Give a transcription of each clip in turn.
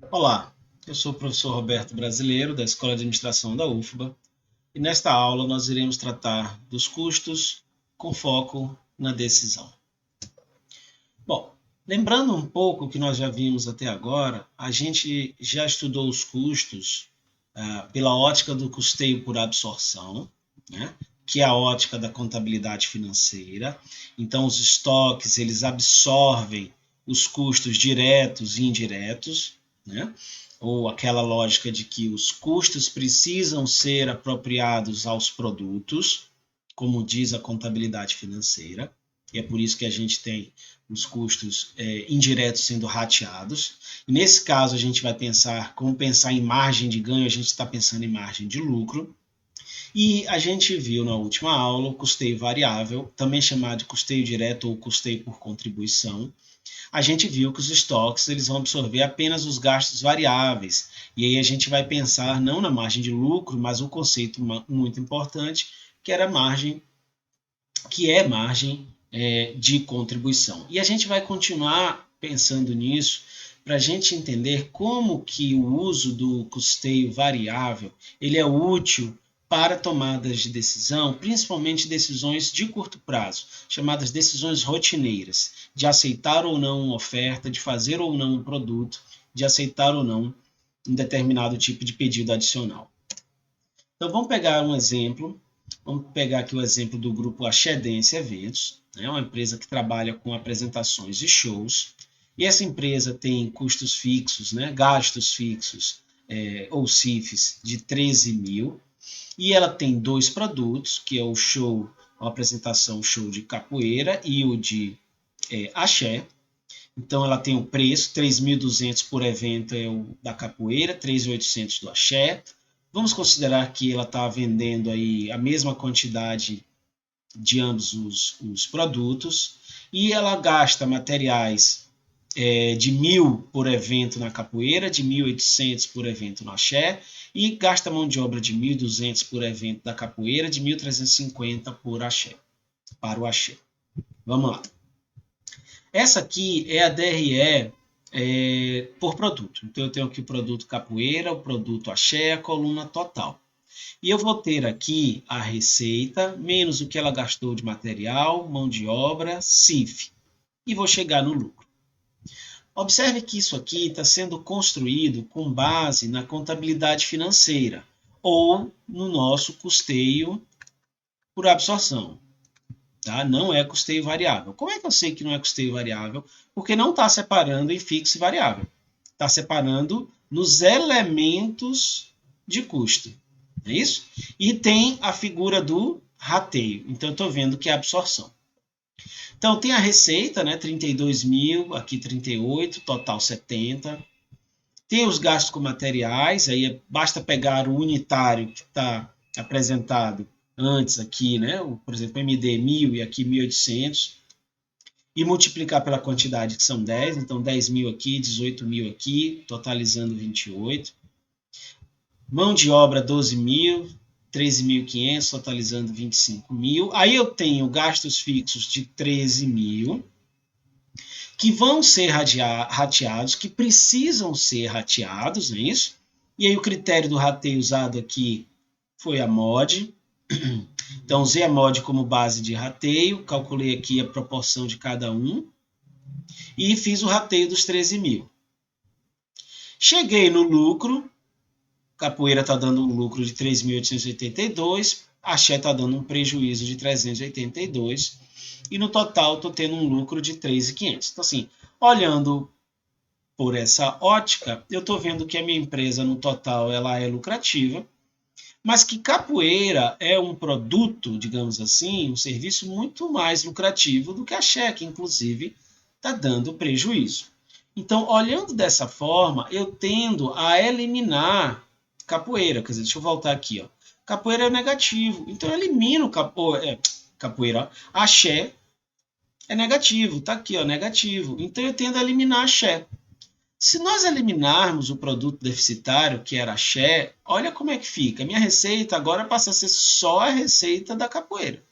Olá, eu sou o professor Roberto Brasileiro, da Escola de Administração da UFBA, e nesta aula nós iremos tratar dos custos com foco na decisão. Bom, lembrando um pouco o que nós já vimos até agora, a gente já estudou os custos pela ótica do custeio por absorção, né? Que é a ótica da contabilidade financeira. Então, os estoques eles absorvem os custos diretos e indiretos, né? Ou aquela lógica de que os custos precisam ser apropriados aos produtos, como diz a contabilidade financeira, e é por isso que a gente tem os custos indiretos sendo rateados. E nesse caso, a gente vai pensar, como pensar em margem de ganho, a gente está pensando em margem de lucro. E a gente viu na última aula o custeio variável, também chamado de custeio direto ou custeio por contribuição. A gente viu que os estoques eles vão absorver apenas os gastos variáveis. E aí a gente vai pensar não na margem de lucro, mas um conceito muito importante, que era margem, que é margem de contribuição. E a gente vai continuar pensando nisso para a gente entender como que o uso do custeio variável ele é útil para tomadas de decisão, principalmente decisões de curto prazo, chamadas decisões rotineiras, de aceitar ou não uma oferta, de fazer ou não um produto, de aceitar ou não um determinado tipo de pedido adicional. Então vamos pegar um exemplo. Vamos pegar aqui o exemplo do grupo Axedense Eventos, né, uma empresa que trabalha com apresentações e shows. E essa empresa tem custos fixos, né, gastos fixos, ou CIFs, de 13 mil. E ela tem dois produtos, que é o show, a apresentação show de capoeira e o de axé. Então ela tem o preço, 3.200 por evento é o da capoeira, 3.800 do axé. Vamos considerar que ela está vendendo aí a mesma quantidade de ambos os produtos e ela gasta materiais de 1.000 por evento na capoeira, de 1.800 por evento no axé e gasta mão de obra de 1.200 por evento da capoeira, de 1.350 por axé, para o axé. Vamos lá. Essa aqui é a DRE por produto. Então eu tenho aqui o produto capoeira, o produto axé, a coluna total. E eu vou ter aqui a receita, menos o que ela gastou de material, mão de obra, CIF. E vou chegar no lucro. Observe que isso aqui está sendo construído com base na contabilidade financeira ou no nosso custeio por absorção. Tá? Não é custeio variável. Como é que eu sei que não é custeio variável? Porque não está separando em fixo e variável. Está separando nos elementos de custo. É isso? E tem a figura do rateio. Então, eu estou vendo que é absorção. Então, tem a receita, né? 32 mil, aqui 38, total 70. Tem os gastos com materiais, aí basta pegar o unitário que está apresentado antes aqui, né? Por exemplo, MD 1000 e aqui 1800, e multiplicar pela quantidade que são 10, então 10 mil aqui, 18 mil aqui, totalizando 28. Mão de obra 12 mil, 13.500, totalizando 25 mil. Aí eu tenho gastos fixos de 13 mil, que vão ser rateados, que precisam ser rateados, não é isso? E aí o critério do rateio usado aqui foi a MOD. Então usei a MOD como base de rateio, calculei aqui a proporção de cada um e fiz o rateio dos 13 mil. Cheguei no lucro, capoeira está dando um lucro de 3.882, axé está dando um prejuízo de 382 e no total estou tendo um lucro de 3.500. Então assim, olhando por essa ótica, eu estou vendo que a minha empresa no total ela é lucrativa, mas que capoeira é um produto, digamos assim, um serviço muito mais lucrativo do que a cheque, inclusive está dando prejuízo. Então, olhando dessa forma, eu tendo a eliminar capoeira. Quer dizer, deixa eu voltar aqui. Ó. Capoeira é negativo. Então, eu elimino capoeira. Ó. Axé é negativo. Está aqui, ó, negativo. Então, eu tendo a eliminar axé. Se nós eliminarmos o produto deficitário, que era axé, olha como é que fica. Minha receita agora passa a ser só a receita da capoeira.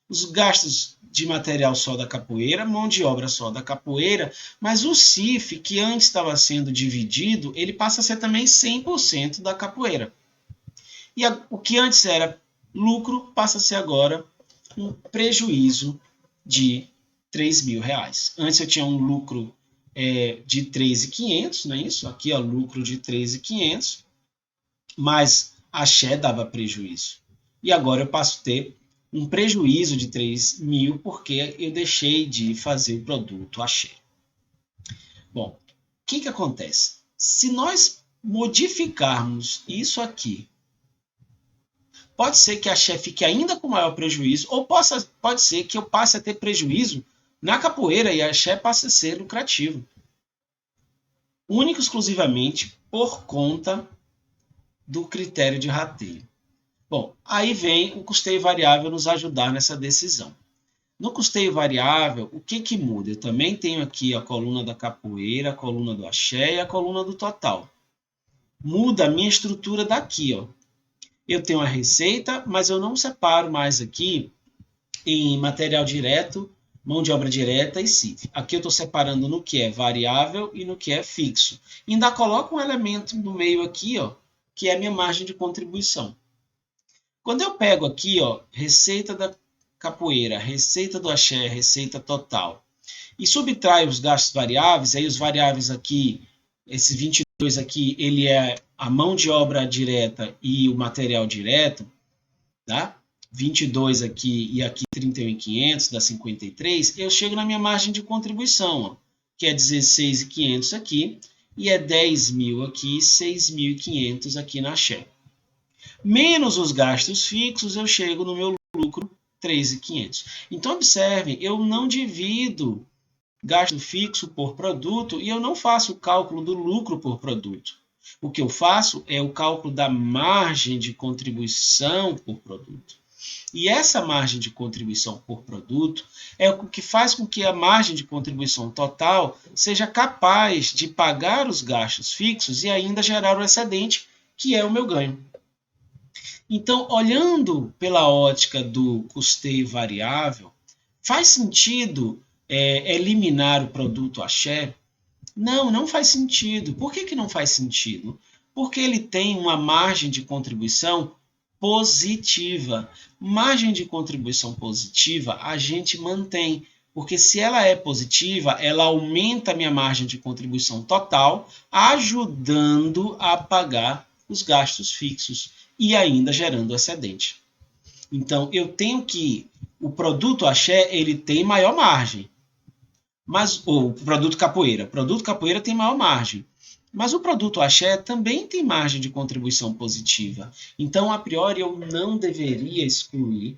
os gastos de material só da capoeira, mão de obra só da capoeira, mas o CIF, que antes estava sendo dividido, ele passa a ser também 100% da capoeira. E o que antes era lucro passa a ser agora um prejuízo de R$ 3.000. Antes eu tinha um lucro de 3.500, não é isso? Aqui é lucro de 3.500, mas a Axé dava prejuízo. E agora eu passo a ter um prejuízo de 3.000 porque eu deixei de fazer o produto Axé. Bom, o que acontece? Se nós modificarmos isso aqui, pode ser que a Axé fique ainda com maior prejuízo, ou pode ser que eu passe a ter prejuízo na capoeira e a Axé passe a ser lucrativo. Único e exclusivamente por conta do critério de rateio. Bom, aí vem o custeio variável nos ajudar nessa decisão. No custeio variável, o que muda? Eu também tenho aqui a coluna da capoeira, a coluna do axé e a coluna do total. Muda a minha estrutura daqui, ó. Eu tenho a receita, mas eu não separo mais aqui em material direto, mão de obra direta e CIF. Aqui eu estou separando no que é variável e no que é fixo. E ainda coloco um elemento no meio aqui, ó, que é a minha margem de contribuição. Quando eu pego aqui, ó, receita da capoeira, receita do axé, receita total, e subtraio os gastos variáveis, aí os variáveis aqui, esse 22 aqui, ele é a mão de obra direta e o material direto, tá? 22 aqui e aqui 31.500 dá 53, eu chego na minha margem de contribuição, ó, que é 16.500 aqui e é 10.000 aqui, 6.500 aqui na Axé. Menos os gastos fixos, eu chego no meu lucro 3.500. Então, observem, eu não divido gasto fixo por produto e eu não faço o cálculo do lucro por produto. O que eu faço é o cálculo da margem de contribuição por produto. E essa margem de contribuição por produto é o que faz com que a margem de contribuição total seja capaz de pagar os gastos fixos e ainda gerar o excedente, que é o meu ganho. Então, olhando pela ótica do custeio variável, faz sentido eliminar o produto axé? Não, não faz sentido. Por que não faz sentido? Porque ele tem uma margem de contribuição positiva. Margem de contribuição positiva a gente mantém, porque se ela é positiva, ela aumenta a minha margem de contribuição total, ajudando a pagar os gastos fixos e ainda gerando excedente. Então, eu tenho que o produto axé ele tem maior margem, mas o produto capoeira tem maior margem. Mas o produto axé também tem margem de contribuição positiva. Então, a priori, eu não deveria excluir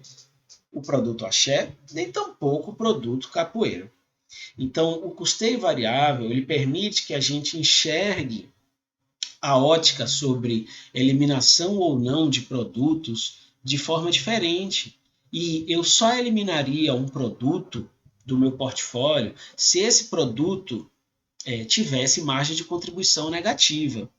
o produto axé, nem tampouco o produto capoeira. Então, o custeio variável ele permite que a gente enxergue a ótica sobre eliminação ou não de produtos de forma diferente. E eu só eliminaria um produto do meu portfólio se esse produto tivesse margem de contribuição negativa.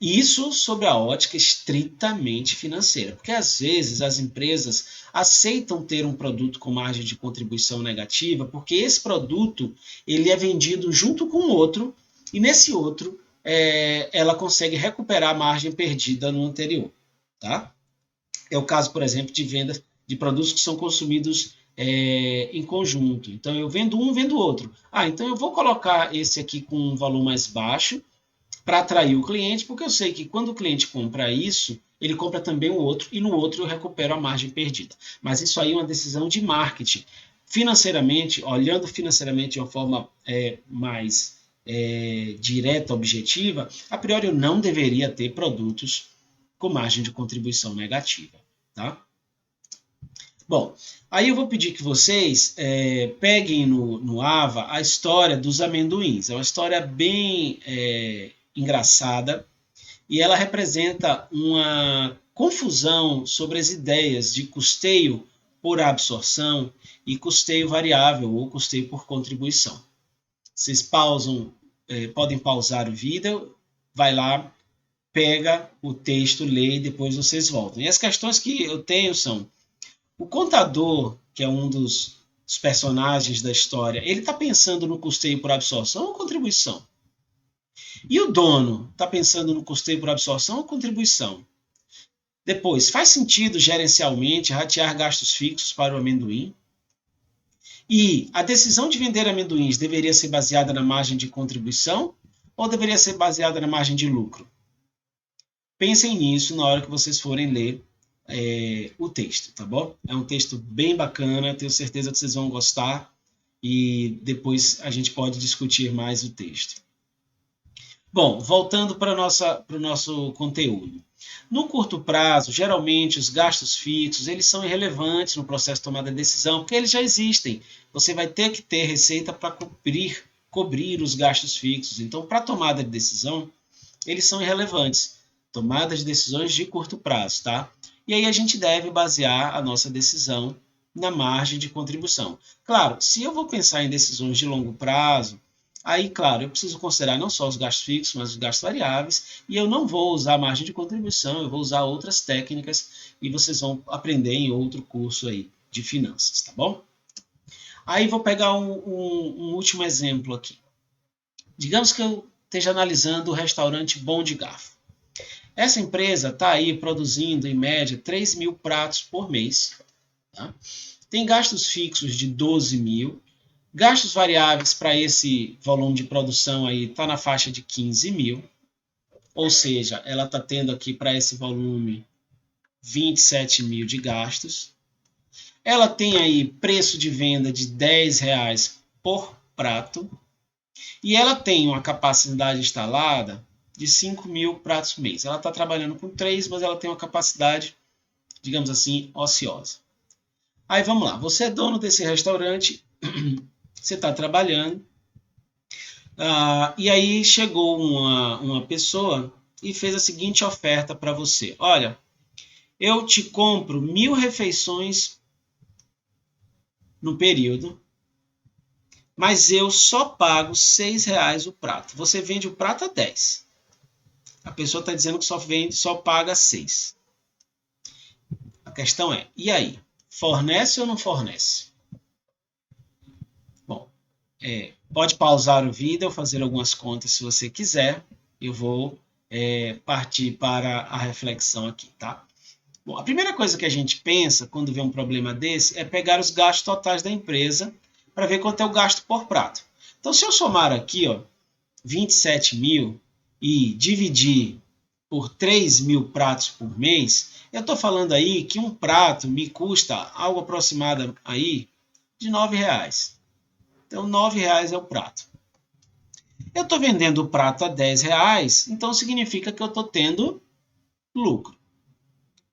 Isso sob a ótica estritamente financeira, porque às vezes as empresas aceitam ter um produto com margem de contribuição negativa, porque esse produto ele é vendido junto com outro e nesse outro ela consegue recuperar a margem perdida no anterior. Tá? É o caso, por exemplo, de venda de produtos que são consumidos em conjunto. Então, eu vendo um, vendo outro. Então eu vou colocar esse aqui com um valor mais baixo para atrair o cliente, porque eu sei que quando o cliente compra isso, ele compra também o outro, e no outro eu recupero a margem perdida. Mas isso aí é uma decisão de marketing. Financeiramente, olhando financeiramente de uma forma mais direta, objetiva, a priori eu não deveria ter produtos com margem de contribuição negativa. Tá? Bom, aí eu vou pedir que vocês peguem no AVA a história dos amendoins. É uma história bem engraçada e ela representa uma confusão sobre as ideias de custeio por absorção e custeio variável ou custeio por contribuição. Vocês podem pausar o vídeo, vai lá, pega o texto, lê e depois vocês voltam. E as questões que eu tenho são: O contador, que é um dos personagens da história, ele está pensando no custeio por absorção ou contribuição? E o dono está pensando no custeio por absorção ou contribuição? Depois, faz sentido gerencialmente ratear gastos fixos para o amendoim? E a decisão de vender amendoins deveria ser baseada na margem de contribuição ou deveria ser baseada na margem de lucro? Pensem nisso na hora que vocês forem ler o texto, tá bom? É um texto bem bacana, tenho certeza que vocês vão gostar e depois a gente pode discutir mais o texto. Bom, voltando para o nosso conteúdo. No curto prazo, geralmente os gastos fixos eles são irrelevantes no processo de tomada de decisão, porque eles já existem. Você vai ter que ter receita para cobrir os gastos fixos. Então, para tomada de decisão, eles são irrelevantes. Tomadas de decisões de curto prazo, tá? E aí a gente deve basear a nossa decisão na margem de contribuição. Claro, se eu vou pensar em decisões de longo prazo, aí, claro, eu preciso considerar não só os gastos fixos, mas os gastos variáveis, e eu não vou usar a margem de contribuição, eu vou usar outras técnicas, e vocês vão aprender em outro curso aí de finanças, tá bom? Aí vou pegar um último exemplo aqui. Digamos que eu esteja analisando o restaurante Bom de Garfo. Essa empresa está aí produzindo, em média, 3 mil pratos por mês. Tá? Tem gastos fixos de 12 mil. Gastos variáveis para esse volume de produção aí está na faixa de 15 mil. Ou seja, ela está tendo aqui para esse volume 27 mil de gastos. Ela tem aí preço de venda de R$10 por prato. E ela tem uma capacidade instalada de 5 mil pratos por mês. Ela está trabalhando com 3, mas ela tem uma capacidade, digamos assim, ociosa. Aí vamos lá, você é dono desse restaurante, você está trabalhando, e aí chegou uma pessoa e fez a seguinte oferta para você. Olha, eu te compro 1.000 refeições no período, mas eu só pago R$6 o prato. Você vende o prato a 10. A pessoa está dizendo que só paga 6. A questão é, e aí? Fornece ou não fornece? Bom, pode pausar o vídeo ou fazer algumas contas se você quiser. Eu vou partir para a reflexão aqui, tá? Bom, a primeira coisa que a gente pensa quando vê um problema desse é pegar os gastos totais da empresa para ver quanto é o gasto por prato. Então, se eu somar aqui, ó, 27 mil e dividir por 3 mil pratos por mês, eu estou falando aí que um prato me custa algo aproximado aí de R$9. Então, R$9 é o prato. Eu estou vendendo o prato a R$10, então significa que eu estou tendo lucro.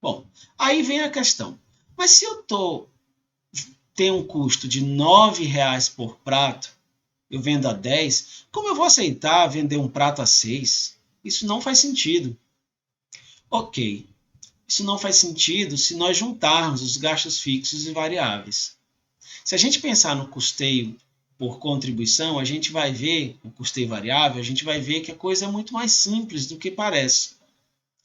Bom, aí vem a questão. Mas se eu tenho um custo de R$9 por prato, eu vendo a 10, como eu vou aceitar vender um prato a 6? Isso não faz sentido. Ok, isso não faz sentido se nós juntarmos os gastos fixos e variáveis. Se a gente pensar no custeio por contribuição, a gente vai ver, o custeio variável, a gente vai ver que a coisa é muito mais simples do que parece.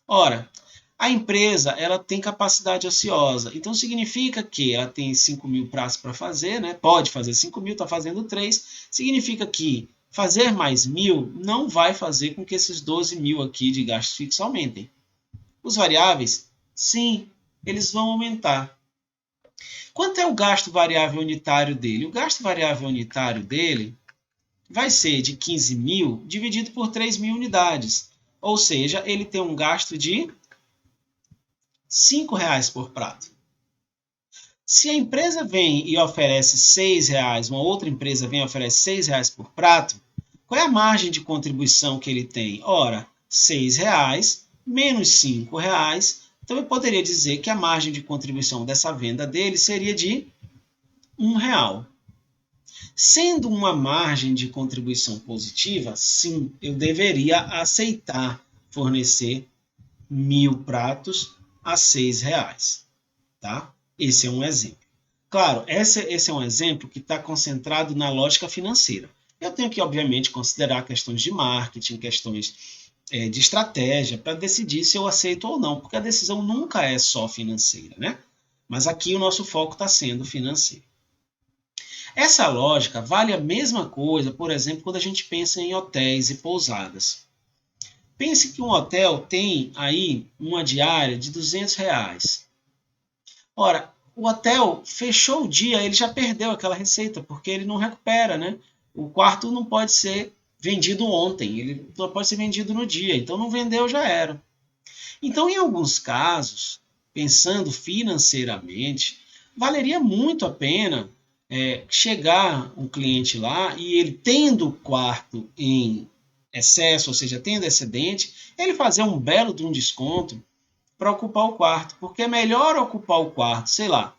Ora, a empresa ela tem capacidade ociosa, então significa que ela tem 5 mil pratos para fazer, né? Pode fazer 5 mil, está fazendo 3, significa que fazer mais 1.000 não vai fazer com que esses 12 mil aqui de gastos fixos aumentem. Os variáveis, sim, eles vão aumentar. Quanto é o gasto variável unitário dele? O gasto variável unitário dele vai ser de 15 mil dividido por 3 mil unidades. Ou seja, ele tem um gasto de R$5 por prato. Se a empresa vem e oferece R$6, uma outra empresa vem e oferece R$6 por prato, qual é a margem de contribuição que ele tem? Ora, R$6 menos R$5. Então eu poderia dizer que a margem de contribuição dessa venda dele seria de R$1. Sendo uma margem de contribuição positiva, sim, eu deveria aceitar fornecer 1.000 pratos a R$6. Tá? Esse é um exemplo. Claro, esse é um exemplo que está concentrado na lógica financeira. Eu tenho que, obviamente, considerar questões de marketing, questões de estratégia para decidir se eu aceito ou não, porque a decisão nunca é só financeira, né? Mas aqui o nosso foco está sendo financeiro. Essa lógica vale a mesma coisa, por exemplo, quando a gente pensa em hotéis e pousadas. Pense que um hotel tem aí uma diária de R$ 200. Ora, o hotel fechou o dia, ele já perdeu aquela receita, porque ele não recupera, né? O quarto não pode ser vendido ontem, ele não pode ser vendido no dia, então não vendeu, já era. Então, em alguns casos, pensando financeiramente, valeria muito a pena chegar um cliente lá e ele tendo o quarto em excesso, ou seja, tendo excedente, ele fazer um belo de um desconto para ocupar o quarto, porque é melhor ocupar o quarto, sei lá,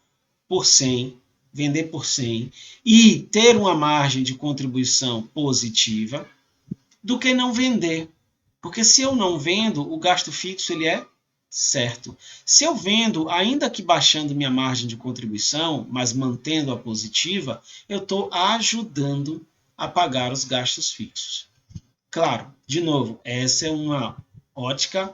por 100, vender por 100 e ter uma margem de contribuição positiva do que não vender. Porque se eu não vendo, o gasto fixo ele é certo. Se eu vendo, ainda que baixando minha margem de contribuição, mas mantendo a positiva, eu estou ajudando a pagar os gastos fixos. Claro, de novo, essa é uma ótica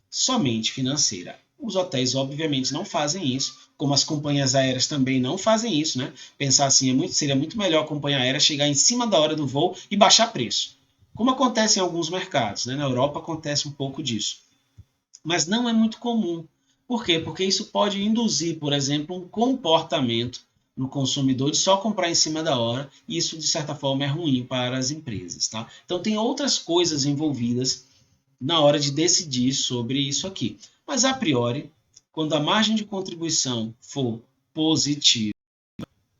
somente financeira. Os hotéis, obviamente, não fazem isso, como as companhias aéreas também não fazem isso, né? Pensar assim, seria muito melhor a companhia aérea chegar em cima da hora do voo e baixar preço, como acontece em alguns mercados, né? Na Europa acontece um pouco disso, mas não é muito comum. Por quê? Porque isso pode induzir, por exemplo, um comportamento no consumidor de só comprar em cima da hora, e isso, de certa forma, é ruim para as empresas. Tá? Então, tem outras coisas envolvidas na hora de decidir sobre isso aqui. Mas, a priori, quando a margem de contribuição for positiva,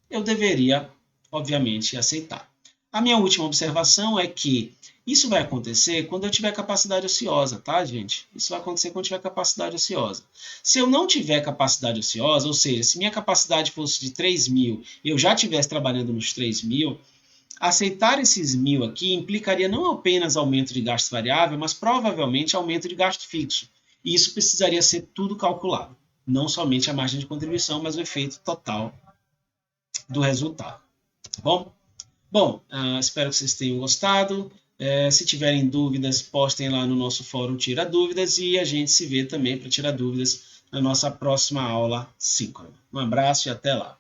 eu deveria, obviamente, aceitar. A minha última observação é que isso vai acontecer quando eu tiver capacidade ociosa, tá, gente? Isso vai acontecer quando eu tiver capacidade ociosa. Se eu não tiver capacidade ociosa, ou seja, se minha capacidade fosse de 3.000 e eu já estivesse trabalhando nos 3.000, aceitar esses 1.000 aqui implicaria não apenas aumento de gasto variável, mas provavelmente aumento de gasto fixo. E isso precisaria ser tudo calculado. Não somente a margem de contribuição, mas o efeito total do resultado. Tá bom? Bom, espero que vocês tenham gostado. Se tiverem dúvidas, postem lá no nosso fórum Tira Dúvidas e a gente se vê também para tirar dúvidas na nossa próxima aula síncrona. Um abraço e até lá.